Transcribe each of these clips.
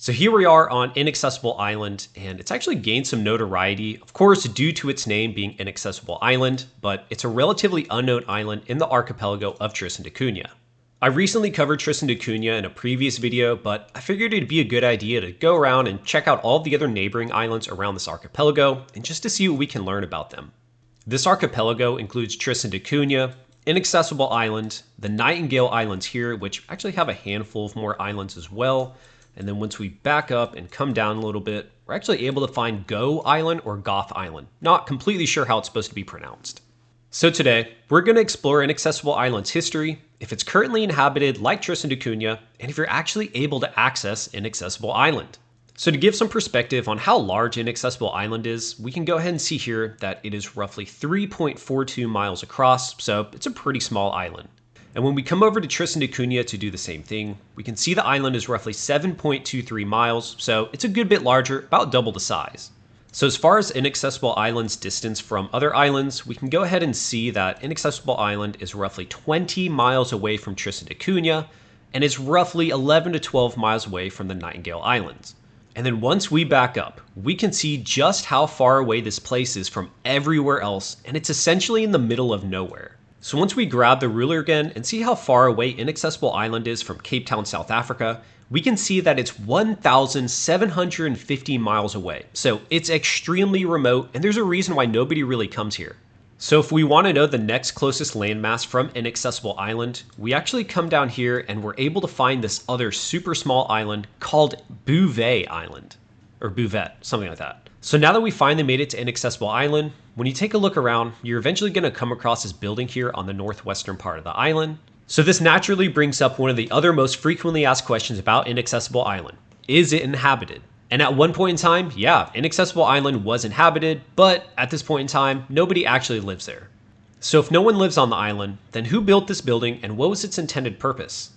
So here we are on Inaccessible Island, and it's actually gained some notoriety, of course, due to its name being Inaccessible Island, but it's a relatively unknown island in the archipelago of Tristan da Cunha. I recently covered Tristan da Cunha in a previous video, but I figured it'd be a good idea to go around and check out all the other neighboring islands around this archipelago, and just to see what we can learn about them. This archipelago includes Tristan da Cunha, Inaccessible Island, the Nightingale Islands here, which actually have a handful of more islands as well. And then once we back up and come down a little bit, we're actually able to find Go Island or Goth Island. Not completely sure how it's supposed to be pronounced. So today, we're going to explore Inaccessible Island's history, if it's currently inhabited like Tristan da Cunha, and if you're actually able to access Inaccessible Island. So to give some perspective on how large Inaccessible Island is, we can go ahead and see here that it is roughly 3.42 miles across, so it's a pretty small island. And when we come over to Tristan da Cunha to do the same thing, we can see the island is roughly 7.23 miles, so it's a good bit larger, about double the size. So as far as Inaccessible Island's distance from other islands, we can go ahead and see that Inaccessible Island is roughly 20 miles away from Tristan da Cunha, and is roughly 11 to 12 miles away from the Nightingale Islands. And then once we back up, we can see just how far away this place is from everywhere else, and it's essentially in the middle of nowhere. So once we grab the ruler again and see how far away Inaccessible Island is from Cape Town, South Africa, we can see that it's 1,750 miles away. So it's extremely remote, and there's a reason why nobody really comes here. So if we want to know the next closest landmass from Inaccessible Island, we actually come down here and we're able to find this other super small island called Bouvet Island, or Bouvet, something like that. So now that we finally made it to Inaccessible Island, when you take a look around, you're eventually going to come across this building here on the northwestern part of the island. So this naturally brings up one of the other most frequently asked questions about Inaccessible Island. Is it inhabited? And at one point in time, yeah, Inaccessible Island was inhabited, but at this point in time, nobody actually lives there. So if no one lives on the island, then who built this building and what was its intended purpose?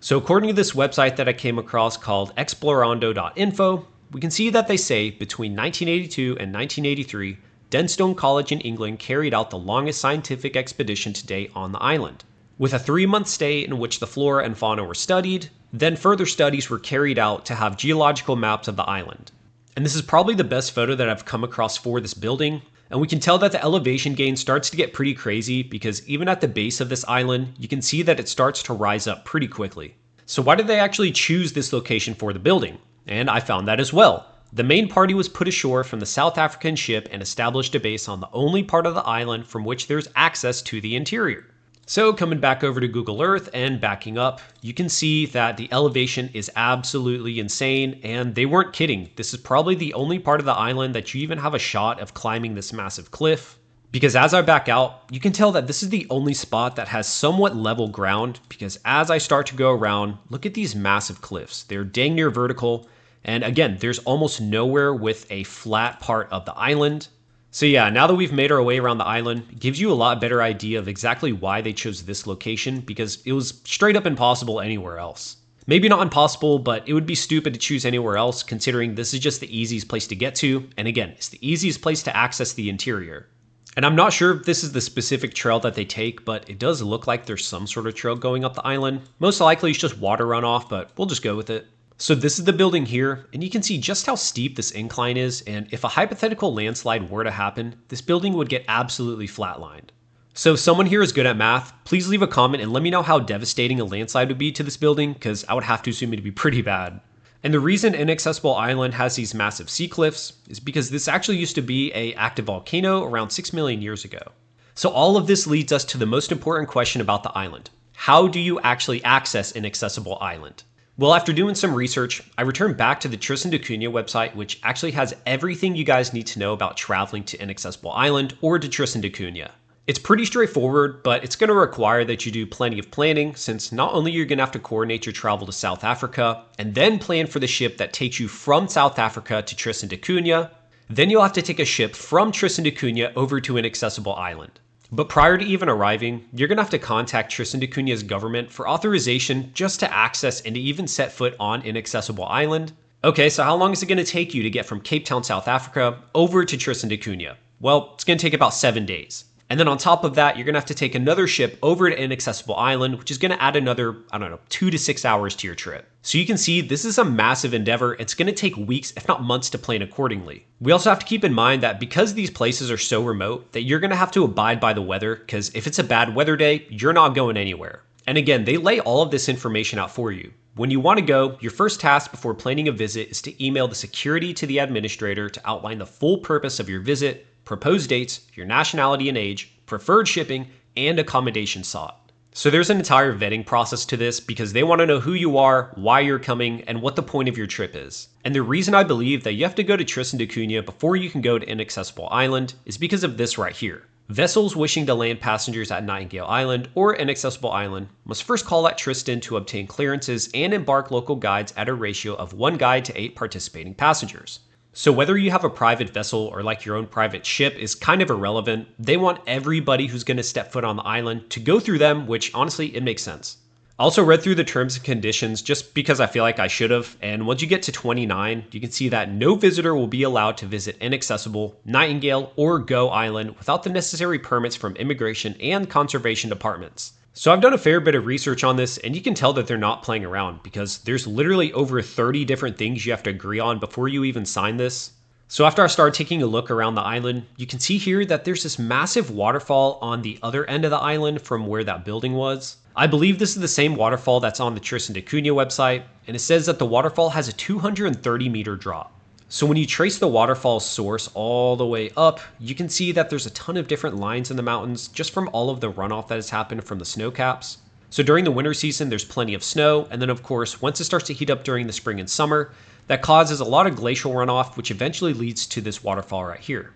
So according to this website that I came across called explorando.info, we can see that they say between 1982 and 1983, Denstone College in England carried out the longest scientific expedition to date on the island, with a 3-month stay in which the flora and fauna were studied. Then further studies were carried out to have geological maps of the island. And this is probably the best photo that I've come across for this building, and we can tell that the elevation gain starts to get pretty crazy because even at the base of this island, you can see that it starts to rise up pretty quickly. So why did they actually choose this location for the building? And I found that as well. The main party was put ashore from the South African ship and established a base on the only part of the island from which there's access to the interior. So coming back over to Google Earth and backing up, you can see that the elevation is absolutely insane, and they weren't kidding. This is probably the only part of the island that you even have a shot of climbing this massive cliff. Because as I back out, you can tell that this is the only spot that has somewhat level ground, because as I start to go around, look at these massive cliffs. They're dang near vertical. And again, there's almost nowhere with a flat part of the island. So yeah, now that we've made our way around the island, it gives you a lot better idea of exactly why they chose this location, because it was straight up impossible anywhere else. Maybe not impossible, but it would be stupid to choose anywhere else considering this is just the easiest place to get to. And again, it's the easiest place to access the interior. And I'm not sure if this is the specific trail that they take, but it does look like there's some sort of trail going up the island. Most likely it's just water runoff, but we'll just go with it. So this is the building here, and you can see just how steep this incline is, and if a hypothetical landslide were to happen, this building would get absolutely flatlined. So if someone here is good at math, please leave a comment and let me know how devastating a landslide would be to this building, because I would have to assume it to be pretty bad. And the reason Inaccessible Island has these massive sea cliffs is because this actually used to be an active volcano around 6 million years ago. So all of this leads us to the most important question about the island. How do you actually access Inaccessible Island? Well, after doing some research, I returned back to the Tristan da Cunha website, which actually has everything you guys need to know about traveling to Inaccessible Island or to Tristan da Cunha. It's pretty straightforward, but it's going to require that you do plenty of planning, since not only you're going to have to coordinate your travel to South Africa, and then plan for the ship that takes you from South Africa to Tristan da Cunha, then you'll have to take a ship from Tristan da Cunha over to Inaccessible Island. But prior to even arriving, you're going to have to contact Tristan da Cunha's government for authorization just to access and to even set foot on Inaccessible Island. Okay, so how long is it going to take you to get from Cape Town, South Africa over to Tristan da Cunha? Well, it's going to take about 7 days. And then on top of that, you're going to have to take another ship over to Inaccessible Island, which is going to add another, 2 to 6 hours to your trip. So you can see this is a massive endeavor. It's going to take weeks, if not months, to plan accordingly. We also have to keep in mind that because these places are so remote, that you're going to have to abide by the weather, because if it's a bad weather day, you're not going anywhere. And again, they lay all of this information out for you. When you want to go, your first task before planning a visit is to email the security to the administrator to outline the full purpose of your visit, proposed dates, your nationality and age, preferred shipping, and accommodation sought. So there's an entire vetting process to this because they want to know who you are, why you're coming, and what the point of your trip is. And the reason I believe that you have to go to Tristan da Cunha before you can go to Inaccessible Island is because of this right here. Vessels wishing to land passengers at Nightingale Island or Inaccessible Island must first call at Tristan to obtain clearances and embark local guides at a ratio of 1 guide to 8 participating passengers. So whether you have a private vessel or like your own private ship is kind of irrelevant. They want everybody who's going to step foot on the island to go through them, which honestly, it makes sense. I also read through the terms and conditions just because I feel like I should have, and once you get to 29, you can see that no visitor will be allowed to visit Inaccessible, Nightingale, or Go Island without the necessary permits from immigration and conservation departments. So I've done a fair bit of research on this, and you can tell that they're not playing around because there's literally over 30 different things you have to agree on before you even sign this. So after I started taking a look around the island, you can see here that there's this massive waterfall on the other end of the island from where that building was. I believe this is the same waterfall that's on the Tristan da Cunha website, and it says that the waterfall has a 230 meter drop. So when you trace the waterfall's source all the way up, you can see that there's a ton of different lines in the mountains just from all of the runoff that has happened from the snow caps. So during the winter season, there's plenty of snow, and then of course, once it starts to heat up during the spring and summer, that causes a lot of glacial runoff, which eventually leads to this waterfall right here.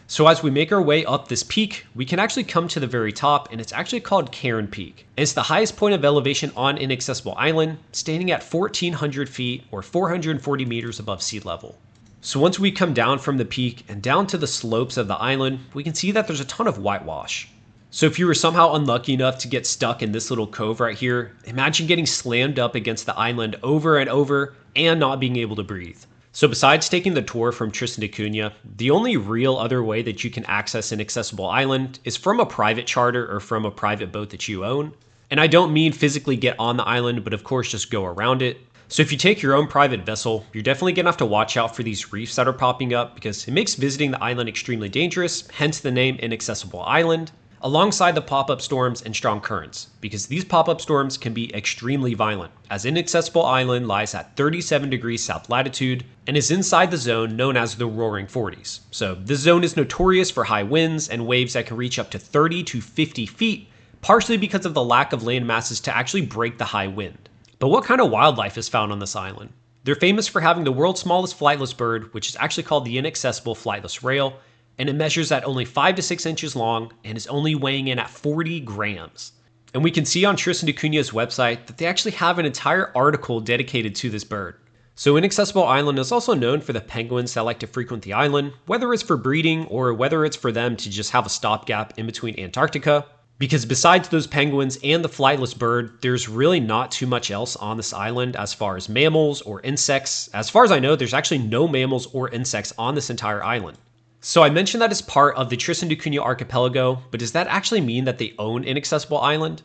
So as we make our way up this peak, we can actually come to the very top, and it's actually called Cairn Peak. And it's the highest point of elevation on Inaccessible Island, standing at 1,400 feet or 440 meters above sea level. So once we come down from the peak and down to the slopes of the island, we can see that there's a ton of whitewash. So if you were somehow unlucky enough to get stuck in this little cove right here, imagine getting slammed up against the island over and over and not being able to breathe. So besides taking the tour from Tristan da Cunha, the only real other way that you can access Inaccessible Island is from a private charter or from a private boat that you own. And I don't mean physically get on the island, but of course just go around it. So if you take your own private vessel, you're definitely going to have to watch out for these reefs that are popping up because it makes visiting the island extremely dangerous, hence the name Inaccessible Island, alongside the pop-up storms and strong currents, because these pop-up storms can be extremely violent, as Inaccessible Island lies at 37 degrees south latitude and is inside the zone known as the Roaring Forties. So this zone is notorious for high winds and waves that can reach up to 30 to 50 feet, partially because of the lack of land masses to actually break the high wind. But what kind of wildlife is found on this island? They're famous for having the world's smallest flightless bird, which is actually called the Inaccessible flightless rail, and it measures at only 5 to 6 inches long and is only weighing in at 40 grams. And we can see on Tristan da Cunha's website that they actually have an entire article dedicated to this bird. So Inaccessible Island is also known for the penguins that like to frequent the island, whether it's for breeding or whether it's for them to just have a stopgap in between Antarctica. Because besides those penguins and the flightless bird, there's really not too much else on this island as far as mammals or insects. As far as I know, there's actually no mammals or insects on this entire island. So I mentioned that it's part of the Tristan da Cunha archipelago, but does that actually mean that they own Inaccessible Island?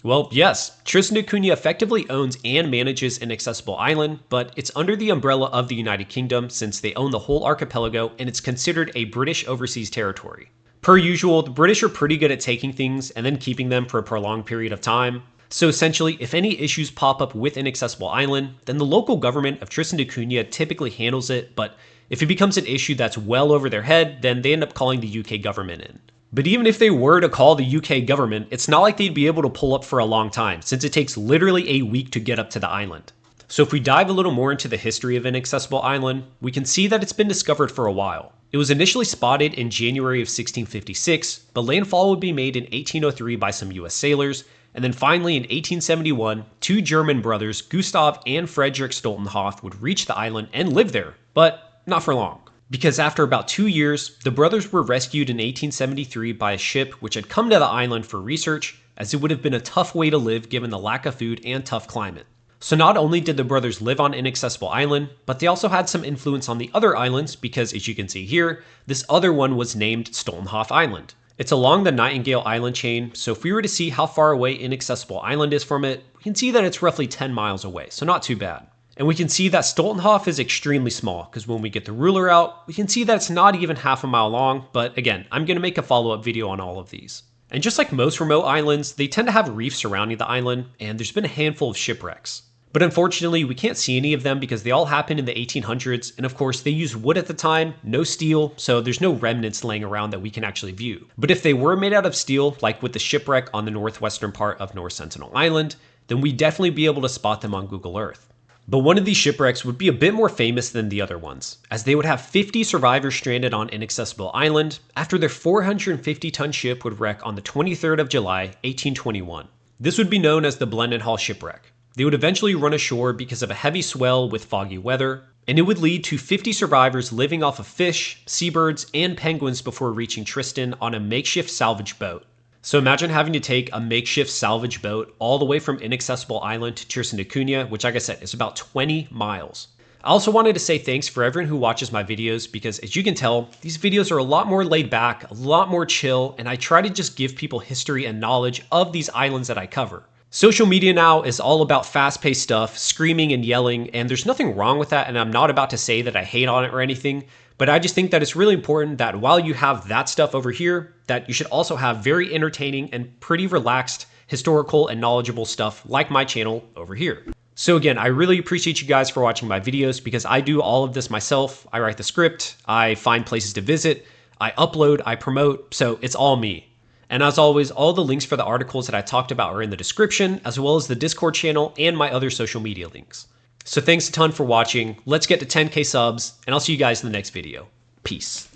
Well, yes, Tristan da Cunha effectively owns and manages Inaccessible Island, but it's under the umbrella of the United Kingdom since they own the whole archipelago and it's considered a British overseas territory. Per usual, the British are pretty good at taking things and then keeping them for a prolonged period of time. So essentially, if any issues pop up with Inaccessible Island, then the local government of Tristan da Cunha typically handles it, but if it becomes an issue that's well over their head, then they end up calling the UK government in. But even if they were to call the UK government, it's not like they'd be able to pull up for a long time, since it takes literally a week to get up to the island. So if we dive a little more into the history of Inaccessible Island, we can see that it's been discovered for a while. It was initially spotted in January of 1656, but landfall would be made in 1803 by some US sailors, and then finally in 1871, two German brothers, Gustav and Friedrich Stoltenhoff, would reach the island and live there, but not for long. Because after about 2 years, the brothers were rescued in 1873 by a ship which had come to the island for research, as it would have been a tough way to live given the lack of food and tough climate. So not only did the brothers live on Inaccessible Island, but they also had some influence on the other islands because, as you can see here, this other one was named Stoltenhoff Island. It's along the Nightingale Island chain, so if we were to see how far away Inaccessible Island is from it, we can see that it's roughly 10 miles away, so not too bad. And we can see that Stoltenhof is extremely small, because when we get the ruler out, we can see that it's not even half a mile long, but again, I'm going to make a follow-up video on all of these. And just like most remote islands, they tend to have reefs surrounding the island, and there's been a handful of shipwrecks. But unfortunately, we can't see any of them because they all happened in the 1800s, and of course they used wood at the time, no steel, so there's no remnants laying around that we can actually view. But if they were made out of steel, like with the shipwreck on the northwestern part of North Sentinel Island, then we'd definitely be able to spot them on Google Earth. But one of these shipwrecks would be a bit more famous than the other ones, as they would have 50 survivors stranded on Inaccessible Island after their 450-ton ship would wreck on the 23rd of July, 1821. This would be known as the Blendenhall Shipwreck. They would eventually run ashore because of a heavy swell with foggy weather, and it would lead to 50 survivors living off of fish, seabirds, and penguins before reaching Tristan on a makeshift salvage boat. So imagine having to take a makeshift salvage boat all the way from Inaccessible Island to Tristan da Cunha, which like I said, is about 20 miles. I also wanted to say thanks for everyone who watches my videos because as you can tell, these videos are a lot more laid back, a lot more chill, and I try to just give people history and knowledge of these islands that I cover. Social media now is all about fast-paced stuff, screaming and yelling, and there's nothing wrong with that, and I'm not about to say that I hate on it or anything, but I just think that it's really important that while you have that stuff over here, that you should also have very entertaining and pretty relaxed historical and knowledgeable stuff like my channel over here. So again, I really appreciate you guys for watching my videos because I do all of this myself. I write the script, I find places to visit, I upload, I promote, so it's all me. And as always, all the links for the articles that I talked about are in the description, as well as the Discord channel and my other social media links. So thanks a ton for watching. Let's get to 10K subs, and I'll see you guys in the next video. Peace.